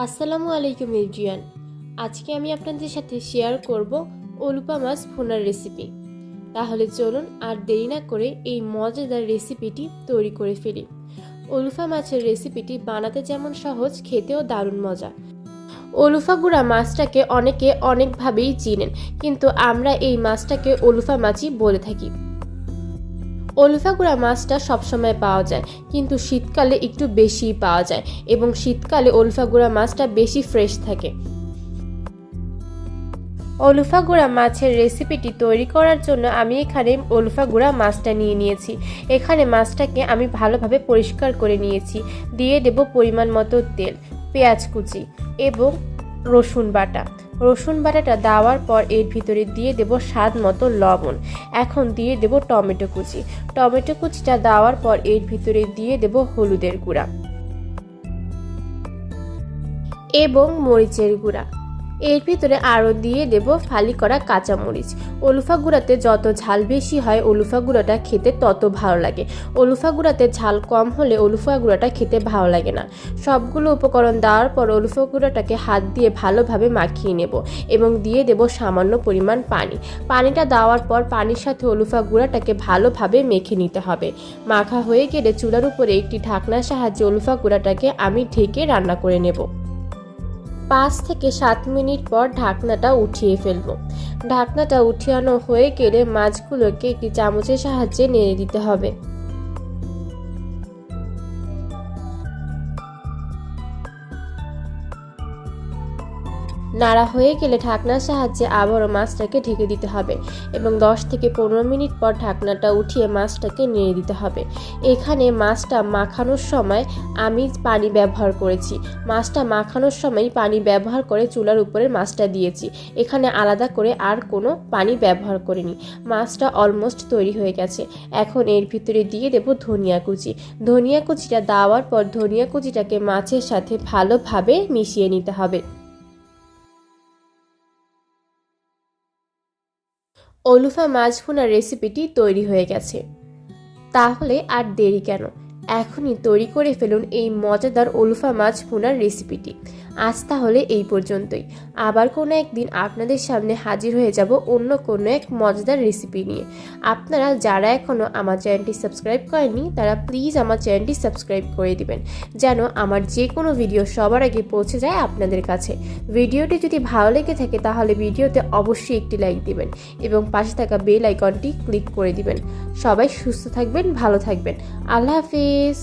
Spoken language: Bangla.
আসসালামু আলাইকুম এভরিওয়ান। আজকে আমি আপনাদের সাথে শেয়ার করব ওলুপা মাছ ভুনার রেসিপি। তাহলে চলুন আর দেরি না করে এই মজাদার রেসিপিটি তৈরি করে ফেলি। ওলুফা মাছের রেসিপিটি বানাতে যেমন সহজ, খেতেও দারুণ মজা। ওলুফা গুঁড়া মাছটাকে অনেকে অনেকভাবেই চিনেন, কিন্তু আমরা এই মাছটাকে ওলুফা মাছই বলে থাকি। ওলুফা গুঁড়া মাছটা সবসময় পাওয়া যায়, কিন্তু শীতকালে একটু বেশিই পাওয়া যায় এবং শীতকালে ওলুফা গুঁড়া মাছটা বেশি ফ্রেশ থাকে। ওলুফা গুঁড়া মাছের রেসিপিটি তৈরি করার জন্য আমি এখানে ওলুফা গুঁড়া মাছটা নিয়ে নিয়েছি। এখানে মাছটাকে আমি ভালোভাবে পরিষ্কার করে নিয়েছি। দিয়ে দেব পরিমাণ মতো তেল, পেঁয়াজ কুচি এবং রসুন বাটা। রসুন বাটাটা দেওয়ার পর এর ভিতরে দিয়ে দেব স্বাদ মতো লবণ। এখন দিয়ে দেব টমেটো কুচি। টমেটো কুচিটা দেওয়ার পর এর ভিতরে দিয়ে দেব হলুদের গুঁড়া এবং মরিচের গুঁড়া। এর ভিতরে আরও দিয়ে দেব ফালি করা কাঁচামরিচ। ওলুফা গুঁড়াতে যত ঝাল বেশি হয় ওলুফা গুঁড়াটা খেতে তত ভালো লাগে। ওলুফা গুঁড়াতে ঝাল কম হলে ওলুফা গুঁড়াটা খেতে ভালো লাগে না। সবগুলো উপকরণ দেওয়ার পর ওলুফা গুঁড়াটাকে হাত দিয়ে ভালোভাবে মাখিয়ে নেব এবং দিয়ে দেব সামান্য পরিমাণ পানি। পানিটা দেওয়ার পর পানির সাথে ওলুফা গুঁড়াটাকে ভালোভাবে মেখে নিতে হবে। মাখা হয়ে গেলে চুলার উপরে একটি ঢাকনার সাহায্যে ওলুফা গুঁড়াটাকে আমি ঢেকে রান্না করে নেব। 5 থেকে 7 মিনিট পর ঢাকনাটা উঠিয়ে ফেলবো। ঢাকনাটা উঠিয়ানো হয়ে গেলে মাছগুলোকে একটি চামচের সাহায্যে নেড়ে দিতে হবে। নাড়া হয়ে গেলে ঢাকনার সাহায্যে আবারও মাছটাকে ঢেকে দিতে হবে এবং 10 থেকে 15 মিনিট পর ঢাকনাটা উঠিয়ে মাছটাকে নেড়ে দিতে হবে। এখানে মাছটা মাখানোর সময় আমি পানি ব্যবহার করেছি। মাছটা মাখানোর সময় পানি ব্যবহার করে চুলার উপরে মাছটা দিয়েছি। এখানে আলাদা করে আর কোনো পানি ব্যবহার করিনি। মাছটা অলমোস্ট তৈরি হয়ে গেছে। এখন এর ভিতরে দিয়ে দেব ধনিয়া কুচি। ধনিয়া কুচিটা দেওয়ার পর ধনিয়া কুচিটাকে মাছের সাথে ভালোভাবে মিশিয়ে নিতে হবে। ওলুফা মাছ ভুনার রেসিপিটি তৈরি হয়ে গেছে। তাহলে আর দেরি কেন, এখনই তৈরি করে ফেলুন এই মজাদার ওলুফা মাছ ভুনার রেসিপিটি। আজ তাহলে এই পর্যন্তই। আবার কোনো একদিন আপনাদের সামনে হাজির হয়ে যাব অন্য কোনো এক মজাদার রেসিপি নিয়ে। আপনারা যারা এখনও আমার চ্যানেলটি সাবস্ক্রাইব করেননি তারা প্লিজ আমার চ্যানেলটি সাবস্ক্রাইব করে দিবেন, যেন আমার যে কোনো ভিডিও সবার আগে পৌঁছে যায় আপনাদের কাছে। ভিডিওটি যদি ভালো লেগে থাকে তাহলে ভিডিওতে অবশ্যই একটি লাইক দিবেন এবং পাশে থাকা বেল আইকনটি ক্লিক করে দিবেন। সবাই সুস্থ থাকবেন, ভালো থাকবেন। আল্লাহ হাফিজ।